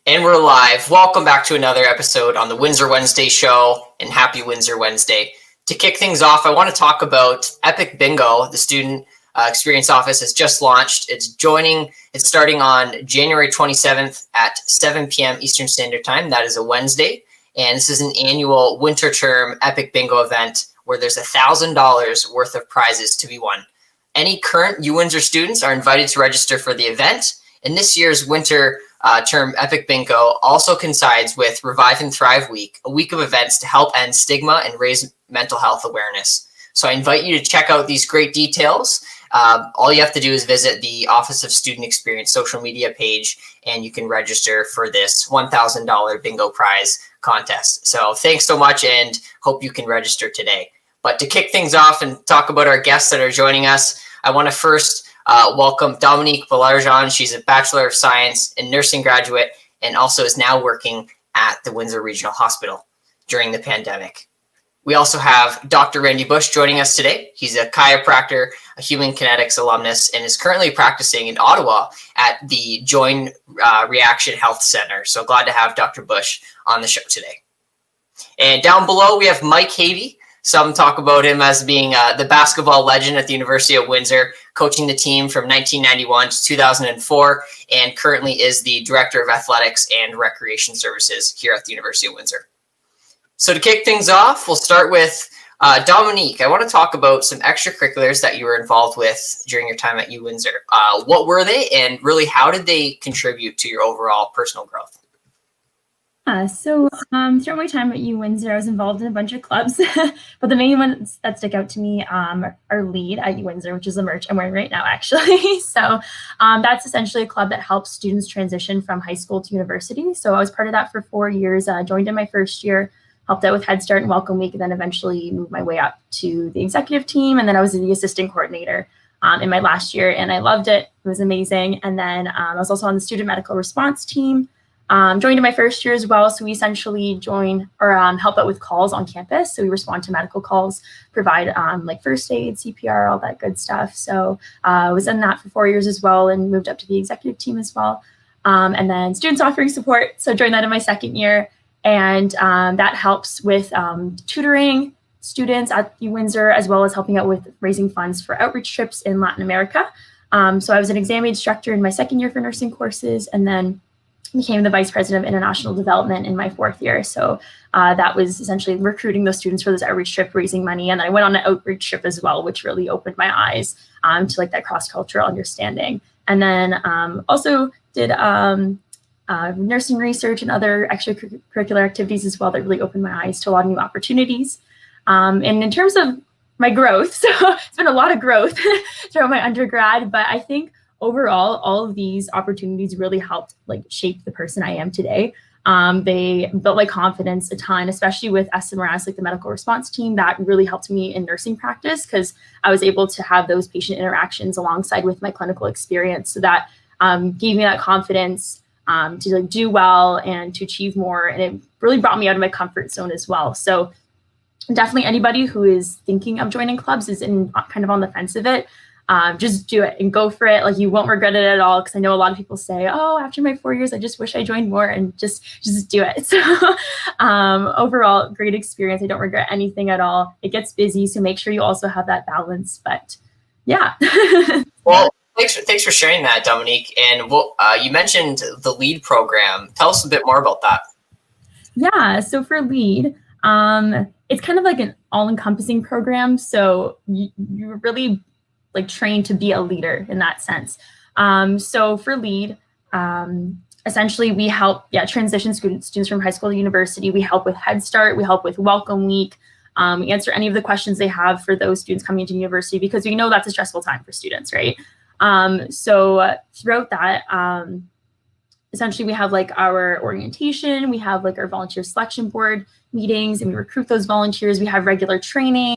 And we're live. Welcome back to another episode on the Windsor Wednesday show, and happy Windsor Wednesday. To kick things off, I want to talk about Epic Bingo. The Student Experience Office has just launched. It's starting on January 27th at 7 p.m. Eastern Standard Time. That is a Wednesday. And this is an annual winter term Epic Bingo event where there's $1,000 worth of prizes to be won. Any current UWindsor students are invited to register for the event. And this year's winter term Epic Bingo also coincides with Revive and Thrive Week, a week of events to help end stigma and raise mental health awareness. So I invite you to check out these great details. All you have to do is visit the Office of Student Experience social media page, and you can register for this $1,000 bingo prize contest. So thanks so much, and hope you can register today. But to kick things off and talk about our guests that are joining us, I want to first welcome Dominique Baillargeon. She's a Bachelor of Science in Nursing graduate and also is now working at the Windsor Regional Hospital during the pandemic. We also have Dr. Randy Busch joining us today. He's a chiropractor, a human kinetics alumnus, and is currently practicing in Ottawa at the Join Reaction Health Center. So glad to have Dr. Busch on the show today. And down below, we have Mike Havey. Some talk about him as being the basketball legend at the University of Windsor, coaching the team from 1991 to 2004, and currently is the Director of Athletics and Recreation Services here at the University of Windsor. So to kick things off, we'll start with Dominique. I want to talk about some extracurriculars that you were involved with during your time at UWindsor. What were they, and really how did they contribute to your overall personal growth? So throughout my time at UWindsor, I was involved in a bunch of clubs, but the main ones that stick out to me are LEAD at UWindsor, which is the merch I'm wearing right now, actually. So that's essentially a club that helps students transition from high school to university. So I was part of that for 4 years, joined in my first year, helped out with Head Start and Welcome Week, and then eventually moved my way up to the executive team. And then I was the assistant coordinator in my last year, and I loved it. It was amazing. And then I was also on the student medical response team. Joined in my first year as well. So we essentially join or help out with calls on campus. So we respond to medical calls, provide like first aid, CPR, all that good stuff. So I was in that for 4 years as well and moved up to the executive team as well. And then students offering support. So joined that in my second year. And that helps with tutoring students at UWindsor, as well as helping out with raising funds for outreach trips in Latin America. So I was an exam instructor in my second year for nursing courses, and then became the Vice President of International Development in my 4th year. So that was essentially recruiting those students for this outreach trip, raising money. And then I went on an outreach trip as well, which really opened my eyes to like that cross-cultural understanding. And then also did nursing research and other extracurricular activities as well that really opened my eyes to a lot of new opportunities. And in terms of my growth, so it's been a lot of growth throughout my undergrad, but I think overall, all of these opportunities really helped like shape the person I am today. They built my confidence a ton, especially with SMRS, like the medical response team. That really helped me in nursing practice because I was able to have those patient interactions alongside with my clinical experience. So that gave me that confidence to like do well and to achieve more. And it really brought me out of my comfort zone as well. So definitely anybody who is thinking of joining clubs is in kind of on the fence of it. Just do it and go for it. Like you won't regret it at all. Because I know a lot of people say, "Oh, after my 4 years, I just wish I joined more," and just do it. So overall, great experience. I don't regret anything at all. It gets busy, so make sure you also have that balance. But yeah. Well, thanks for sharing that, Dominique. And you mentioned the LEAD program. Tell us a bit more about that. Yeah. So for LEAD, it's kind of like an all-encompassing program. So you really like trained to be a leader in that sense. So for LEAD, essentially we help transition students from high school to university. We help with Head Start, we help with Welcome Week, we answer any of the questions they have for those students coming to university, because we know that's a stressful time for students, right? So throughout that, essentially we have like our orientation, we have like our volunteer selection board meetings, and we recruit those volunteers. We have regular training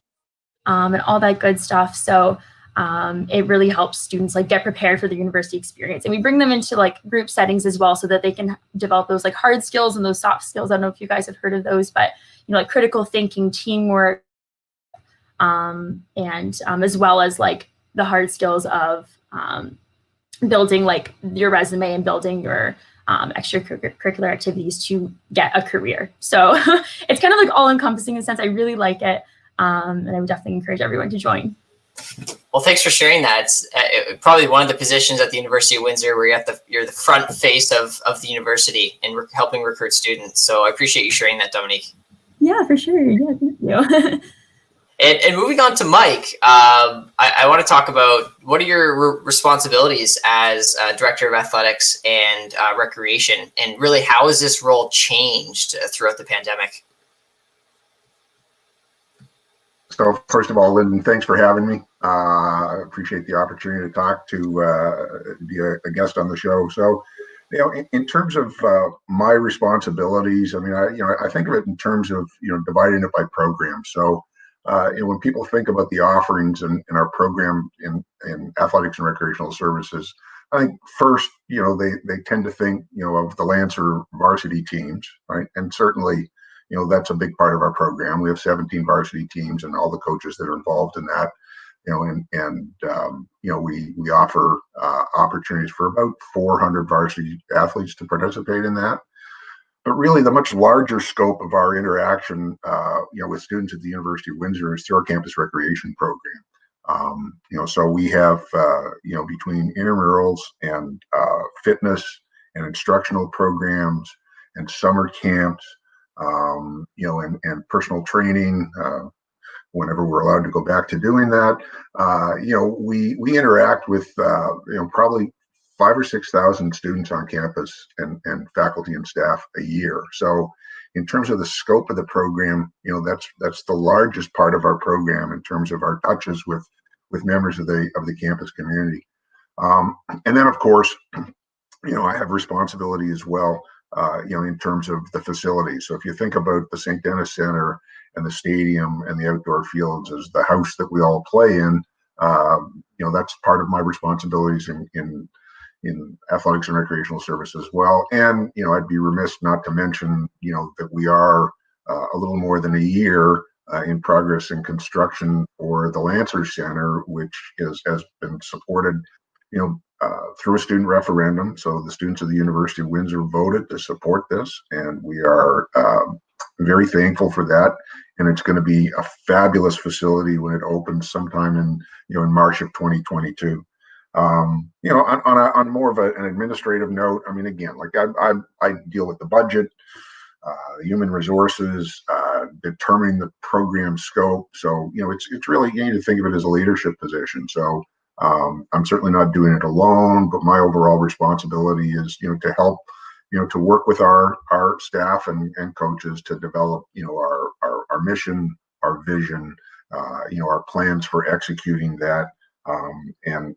and all that good stuff. So it really helps students like get prepared for the university experience. And we bring them into like group settings as well so that they can develop those like hard skills and those soft skills. I don't know if you guys have heard of those, but you know, like critical thinking, teamwork, and as well as like the hard skills of building like your resume and building your extracurricular activities to get a career. So it's kind of like all encompassing in a sense. I really like it. And I would definitely encourage everyone to join. Well, thanks for sharing that. It's probably one of the positions at the University of Windsor where you're the front face of the university and helping recruit students. So I appreciate you sharing that, Dominique. Yeah, for sure. Yeah, thank you. And moving on to Mike, I want to talk about what are your responsibilities as Director of Athletics and Recreation, and really how has this role changed throughout the pandemic? So first of all, Lyndon, thanks for having me. I appreciate the opportunity to talk to be a guest on the show. So, in terms of my responsibilities, I mean, I think of it in terms of dividing it by program. So, when people think about the offerings in our program in athletics and recreational services, I think first, they tend to think, of the Lancer varsity teams, right? And certainly, that's a big part of our program. We have 17 varsity teams and all the coaches that are involved in that, we offer opportunities for about 400 varsity athletes to participate in that. But really, the much larger scope of our interaction, with students at the University of Windsor is through our campus recreation program. So we have, between intramurals and fitness and instructional programs and summer camps, and personal training, whenever we're allowed to go back to doing that, we interact with, probably 5,000 or 6,000 students on campus and faculty and staff a year. So in terms of the scope of the program, that's the largest part of our program in terms of our touches with members of the campus community. And then of course, I have responsibility as well, in terms of the facilities. So if you think about the St. Denis Center and the stadium and the outdoor fields as the house that we all play in, that's part of my responsibilities in athletics and recreational services as well. And, I'd be remiss not to mention, that we are a little more than a year in progress in construction for the Lancer Center, which has been supported, through a student referendum. So the students of the University of Windsor voted to support this, and we are very thankful for that. And it's going to be a fabulous facility when it opens sometime in March of 2022. On more of an administrative note, I mean, again, like I deal with the budget, human resources, determining the program scope. So, it's really, you need to think of it as a leadership position. So I'm certainly not doing it alone, but my overall responsibility is, to help, to work with our staff and coaches to develop, our mission, our vision, our plans for executing that, and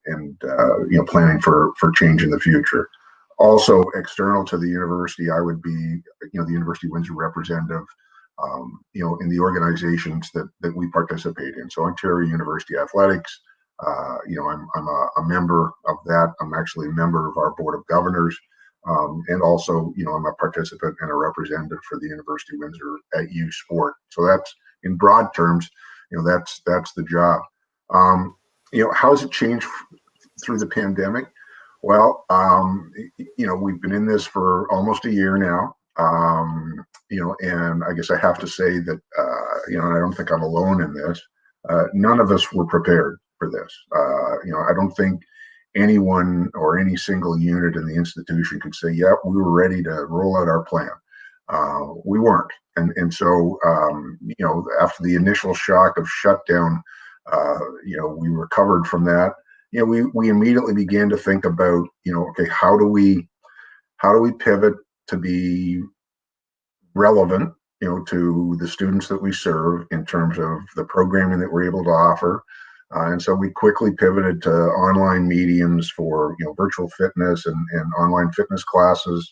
planning for change in the future. Also, external to the university, I would be, the University of Windsor representative, in the organizations that we participate in. So Ontario University Athletics, I'm a member of that. I'm actually a member of our board of governors, and also, I'm a participant and a representative for the University of Windsor at U Sport. So that's, in broad terms, that's the job. How has it changed through the pandemic? Well, we've been in this for almost a year now, and I guess I have to say that, and I don't think I'm alone in this. None of us were prepared for this. I don't think anyone or any single unit in the institution could say, "Yeah, we were ready to roll out our plan." We weren't, and so after the initial shock of shutdown, we recovered from that. We immediately began to think about, okay, how do we pivot to be relevant, to the students that we serve in terms of the programming that we're able to offer. And so we quickly pivoted to online mediums for, virtual fitness and online fitness classes.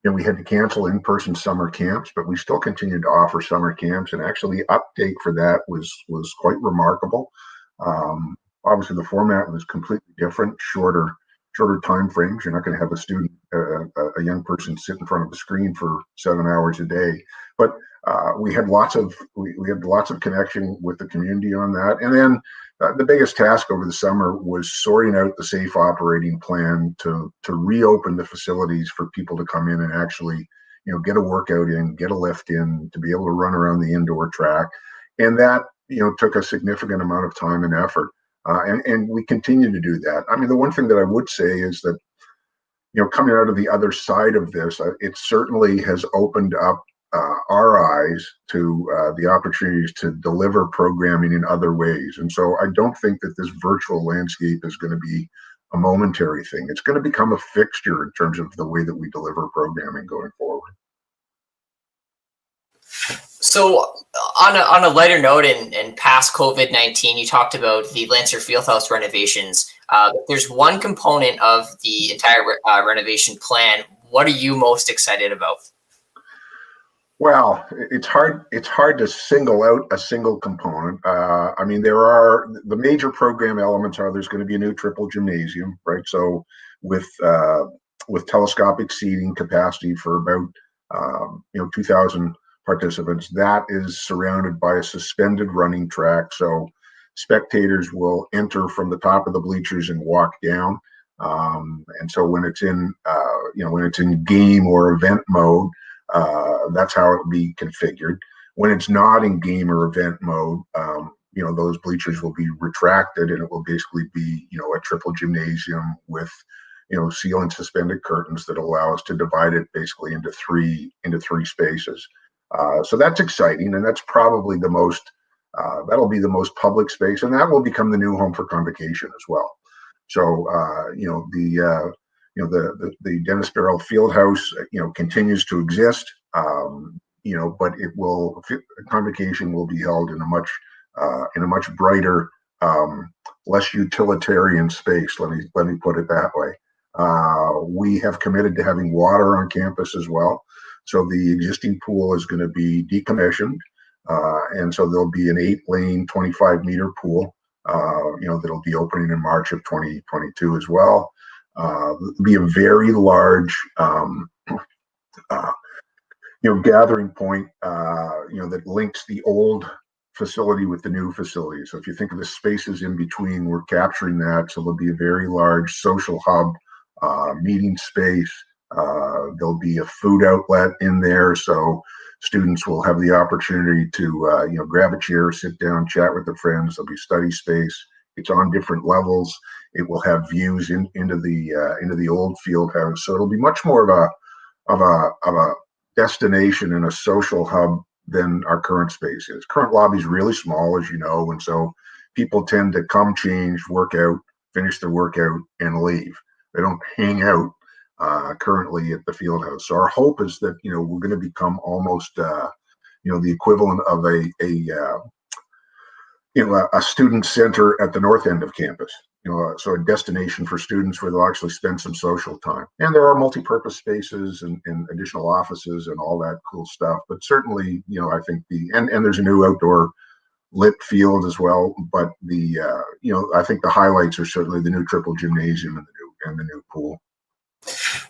We had to cancel in-person summer camps, but we still continued to offer summer camps, and actually the uptake for that was quite remarkable. Obviously, the format was completely different, shorter time frames. You're not going to have a student a young person sit in front of a screen for 7 hours a day. But we had lots of connection with the community on that. And then the biggest task over the summer was sorting out the safe operating plan to reopen the facilities for people to come in and actually, get a workout in, get a lift in, to be able to run around the indoor track. And that, took a significant amount of time and effort. And we continue to do that. I mean, the one thing that I would say is that, coming out of the other side of this, it certainly has opened up our eyes to the opportunities to deliver programming in other ways. And so I don't think that this virtual landscape is going to be a momentary thing. It's going to become a fixture in terms of the way that we deliver programming going forward. So on a lighter note, and past COVID-19, you talked about the Lancer Fieldhouse renovations. There's one component of the entire renovation plan. What are you most excited about? Well, it's hard to single out a single component. I mean, there are the major program elements are there's going to be a new triple gymnasium, right? So with telescopic seating capacity for about 2,000 participants, that is surrounded by a suspended running track. So spectators will enter from the top of the bleachers and walk down. And so when it's in game or event mode, that's how it will be configured. When it's not in game or event mode, those bleachers will be retracted, and it will basically be, a triple gymnasium with, seal and suspended curtains that allow us to divide it basically into three spaces. So that's exciting, and that's probably that'll be the most public space, and that will become the new home for convocation as well. So, the Dennis Barrel Fieldhouse, continues to exist, but convocation will be held in a much brighter, less utilitarian space. Let me put it that way. We have committed to having water on campus as well. So the existing pool is going to be decommissioned, and so there'll be an 8-lane, 25-meter pool, that'll be opening in March of 2022 as well. It'll be a very large, gathering point, that links the old facility with the new facility. So if you think of the spaces in between, we're capturing that. So there'll be a very large social hub, meeting space. There'll be a food outlet in there, so students will have the opportunity to grab a chair, sit down, chat with their friends. There'll be study space. It's on different levels. It will have views into the old field house, so it'll be much more of a destination and a social hub than our current space is. Current lobby is really small, as you know, and so people tend to come, change, work out, finish their workout, and leave. They don't hang out currently at the field house. So our hope is that we're going to become almost the equivalent of a student center at the north end of campus. So a destination for students where they'll actually spend some social time. And there are multi-purpose spaces and additional offices and all that cool stuff. But certainly, I think and there's a new outdoor lit field as well. But I think the highlights are certainly the new triple gymnasium and the new pool.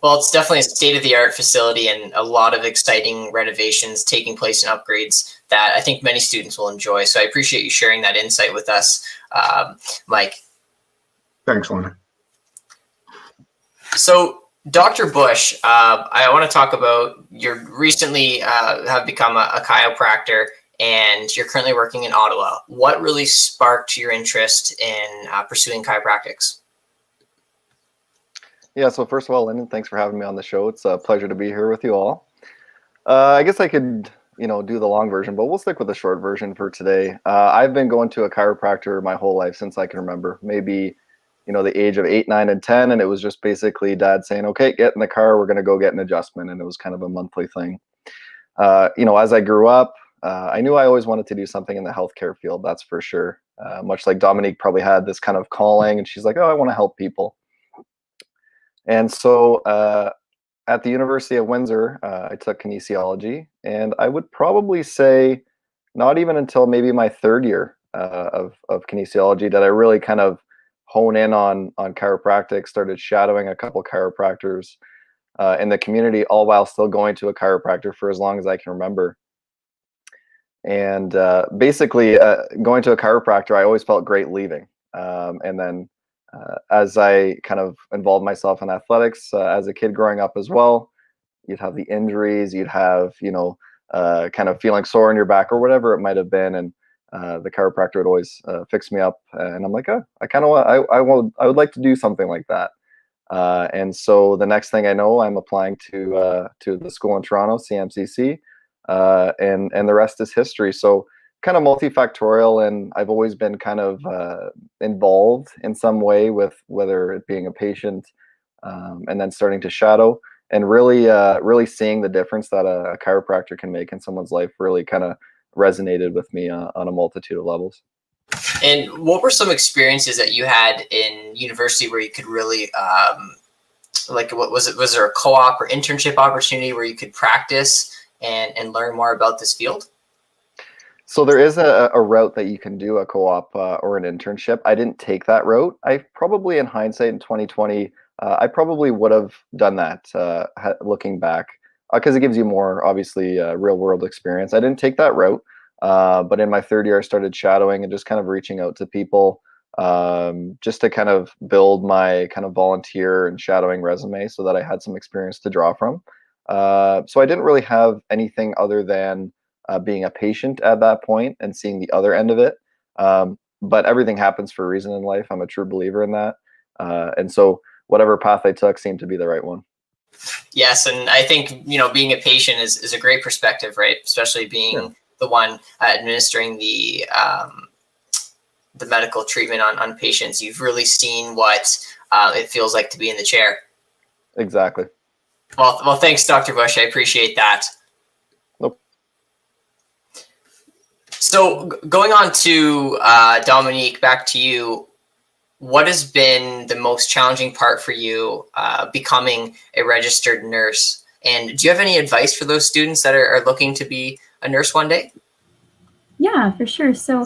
Well, it's definitely a state-of-the-art facility and a lot of exciting renovations taking place and upgrades that I think many students will enjoy. So I appreciate you sharing that insight with us, Mike. Thanks, Lena. So, Dr. Busch, I want to talk about you recently have become a chiropractor, and you're currently working in Ottawa. What really sparked your interest in pursuing chiropractics? Yeah, so first of all, Lyndon, thanks for having me on the show. It's a pleasure to be here with you all. I guess I could, do the long version, but we'll stick with the short version for today. I've been going to a chiropractor my whole life since I can remember, maybe, the age of 8, 9, and 10. And it was just basically dad saying, okay, get in the car, we're going to go get an adjustment. And it was kind of a monthly thing. As I grew up, I knew I always wanted to do something in the healthcare field, that's for sure. Much like Dominique probably had this kind of calling, and she's like, oh, I want to help people. And so at the University of Windsor, I took kinesiology, and I would probably say not even until maybe my third year of kinesiology that I really kind of hone in on chiropractic, started shadowing a couple chiropractors. in the community, all while still going to a chiropractor for as long as I can remember. And basically, going to a chiropractor, I always felt great leaving. And then as I kind of involved myself in athletics as a kid growing up as well, you'd have the injuries, you'd have, kind of feeling sore in your back or whatever it might have been. And the chiropractor would always fix me up. And I'm like, oh, I kind of want, I would like to do something like that. And so the next thing I know, I'm applying to the school in Toronto, CMCC, and the rest is history. So kind of multifactorial, and I've always been kind of involved in some way with whether it being a patient, and then starting to shadow, and really seeing the difference that a chiropractor can make in someone's life really kind of resonated with me on a multitude of levels. And what were some experiences that you had in university where you could really, what was there a co-op or internship opportunity where you could practice and learn more about this field? So there is a route that you can do, a co-op or an internship. I didn't take that route. I probably, in hindsight, in 2020, I probably would have done that looking back, because it gives you more, obviously, real world experience. I didn't take that route, but in my third year, I started shadowing and just kind of reaching out to people, just to kind of build my kind of volunteer and shadowing resume so that I had some experience to draw from. So I didn't really have anything other than being a patient at that point and seeing the other end of it. But everything happens for a reason in life. I'm a true believer in that. And so whatever path I took seemed to be the right one. Yes. And I think, being a patient is a great perspective, right? Especially being the one administering the medical treatment on patients. You've really seen what it feels like to be in the chair. Exactly. Well, thanks, Dr. Busch. I appreciate that. Nope. So going on to Dominique, back to you. What has been the most challenging part for you becoming a registered nurse? And do you have any advice for those students that are looking to be a nurse one day? Yeah, for sure. So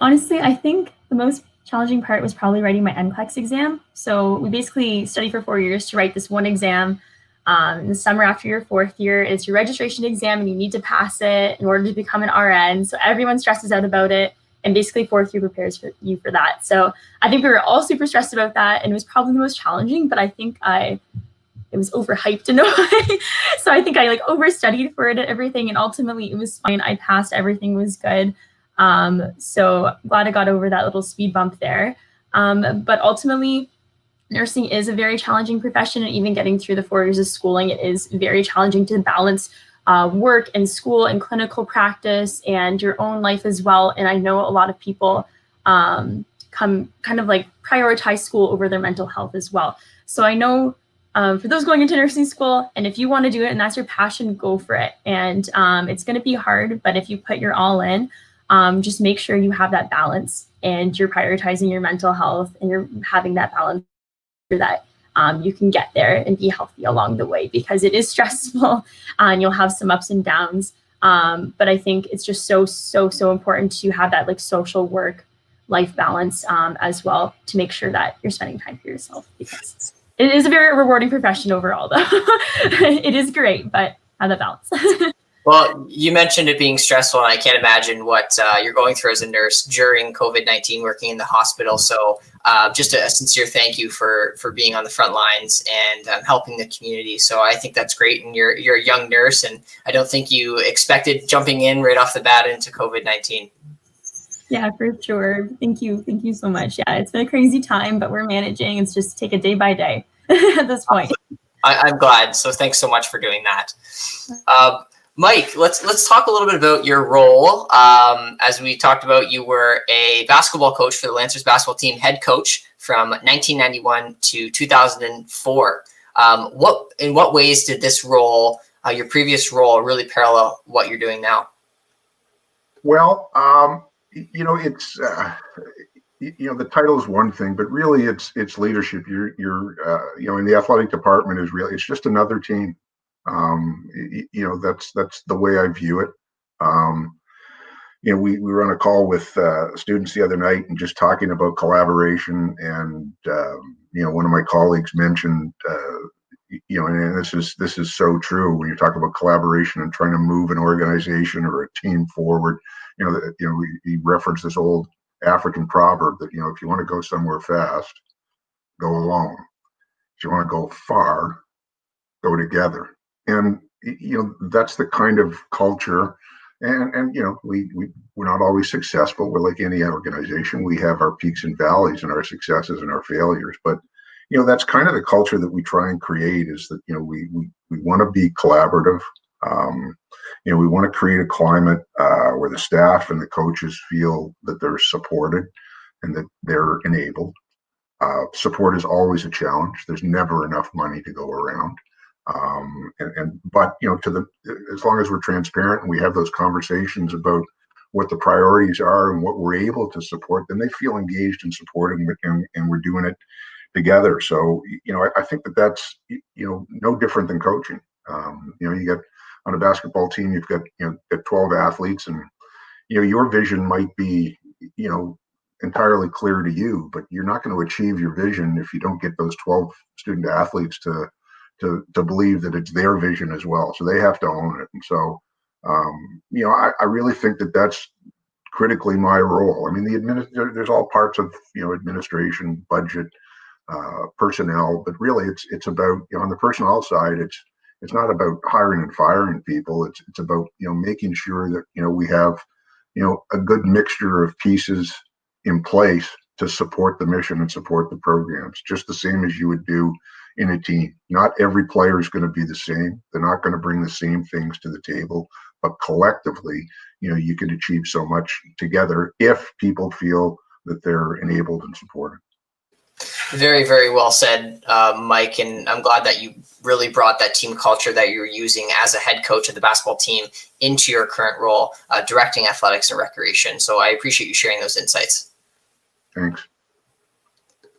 honestly, I think the most challenging part was probably writing my NCLEX exam. So we basically study for 4 years to write this one exam. In the summer after your fourth year, it's your registration exam and you need to pass it in order to become an RN. So everyone stresses out about it, and basically fourth year prepares you for that. So I think we were all super stressed about that, and it was probably the most challenging, but I think it was overhyped in a way. So I think I overstudied for it and everything, and ultimately it was fine. I passed, everything was good. So glad I got over that little speed bump there. But ultimately, nursing is a very challenging profession, and even getting through the 4 years of schooling, it is very challenging to balance work and school and clinical practice and your own life as well. And I know a lot of people prioritize school over their mental health as well. So I know for those going into nursing school, and if you want to do it and that's your passion, go for it. And it's going to be hard, but if you put your all in, just make sure you have that balance and you're prioritizing your mental health and you're having that balance that you can get there and be healthy along the way, because it is stressful and you'll have some ups and downs. But I think it's just so important to have that social work life balance as well, to make sure that you're spending time for yourself, because it is a very rewarding profession overall, though. It is great, but have that balance. Well, you mentioned it being stressful, and I can't imagine what you're going through as a nurse during COVID-19 working in the hospital. So just a sincere thank you for being on the front lines and helping the community. So I think that's great. And you're a young nurse, and I don't think you expected jumping in right off the bat into COVID-19. Yeah, for sure. Thank you. Thank you so much. Yeah, it's been a crazy time, but we're managing. It's just take it day by day at this point. I'm glad. So thanks so much for doing that. Mike, let's talk a little bit about your role. As we talked about, you were a basketball coach for the Lancers basketball team, head coach from 1991 to 2004. In what ways did this role, your previous role, really parallel what you're doing now? Well, it's the title is one thing, but really it's leadership. You're in the athletic department is really, it's just another team. That's the way I view it. We were on a call with students the other night and just talking about collaboration, and one of my colleagues mentioned and this is so true when you talk about collaboration and trying to move an organization or a team forward. We reference this old African proverb that, if you want to go somewhere fast, go alone. If you want to go far, go together. And that's the kind of culture. And we're not always successful. We're like any organization. We have our peaks and valleys and our successes and our failures. But that's kind of the culture that we try and create, is that we want to be collaborative. We want to create a climate where the staff and the coaches feel that they're supported and that they're enabled. Support is always a challenge. There's never enough money to go around. But as long as we're transparent and we have those conversations about what the priorities are and what we're able to support, then they feel engaged and supported, and we're doing it together. So, I think that's, no different than coaching. You get on a basketball team, you've got 12 athletes, and your vision might be entirely clear to you, but you're not going to achieve your vision if you don't get those 12 student athletes to believe that it's their vision as well. So they have to own it. And so I really think that that's critically my role. I mean, there's all parts of administration, budget, personnel, but really it's about, on the personnel side, it's not about hiring and firing people. It's about making sure that we have a good mixture of pieces in place to support the mission and support the programs, just the same as you would do in a team. Not every player is going to be the same. They're not going to bring the same things to the table, but collectively, you can achieve so much together if people feel that they're enabled and supported. Very, very well said, Mike. And I'm glad that you really brought that team culture that you're using as a head coach of the basketball team into your current role, directing athletics and recreation. So I appreciate you sharing those insights. Thanks.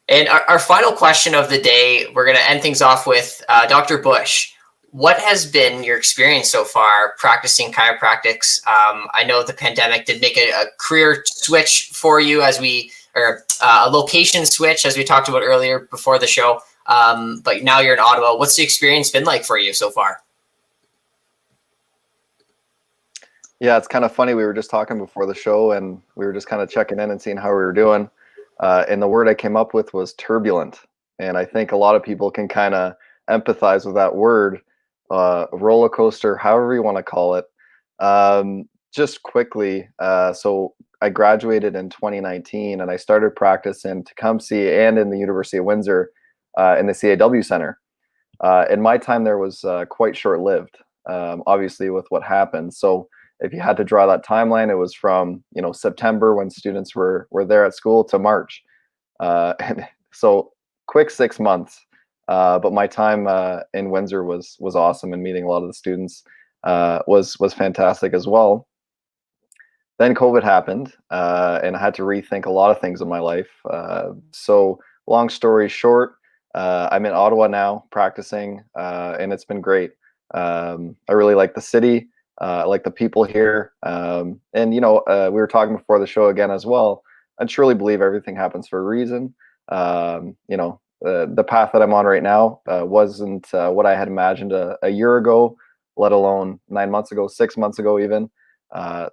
And our final question of the day, we're going to end things off with Dr. Busch. What has been your experience so far practicing chiropractics? I know the pandemic did make a career switch for you, or a location switch, as we talked about earlier before the show. But now you're in Ottawa. What's the experience been like for you so far? Yeah, it's kind of funny. We were just talking before the show, and we were just kind of checking in and seeing how we were doing. And the word I came up with was turbulent. And I think a lot of people can kind of empathize with that word, roller coaster, however you want to call it. Just quickly, so I graduated in 2019, and I started practice in Tecumseh and in the University of Windsor in the CAW Center. And my time there was quite short-lived, obviously, with what happened. So if you had to draw that timeline, it was from September, when students were there at school, to March. And so quick 6 months. But my time in Windsor was awesome, and meeting a lot of the students was fantastic as well. Then COVID happened, and I had to rethink a lot of things in my life. So long story short, I'm in Ottawa now practicing, and it's been great. I really like the city. I like the people here. And, we were talking before the show again as well. I truly believe everything happens for a reason. The path that I'm on right now wasn't what I had imagined a year ago, let alone 9 months ago, 6 months ago even.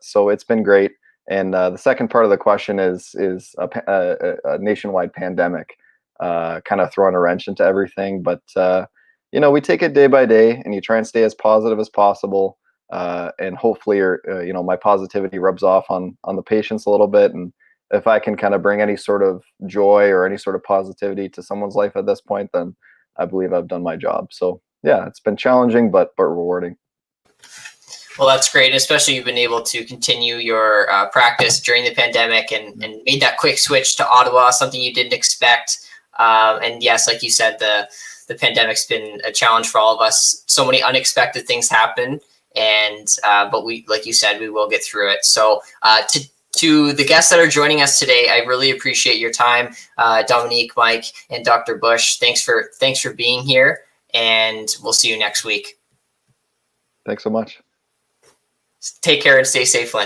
So it's been great. And the second part of the question is a nationwide pandemic kind of throwing a wrench into everything. But, we take it day by day, and you try and stay as positive as possible. And hopefully, my positivity rubs off on the patients a little bit. And if I can kind of bring any sort of joy or any sort of positivity to someone's life at this point, then I believe I've done my job. So yeah, it's been challenging, but rewarding. Well, that's great. Especially you've been able to continue your practice during the pandemic and made that quick switch to Ottawa, something you didn't expect. And yes, like you said, the pandemic's been a challenge for all of us. So many unexpected things happen. But we, like you said, we will get through it. So to the guests that are joining us today, I really appreciate your time, Dominique, Mike, and Dr. Busch. Thanks for being here, and we'll see you next week. Thanks so much. Take care and stay safe, Lynn.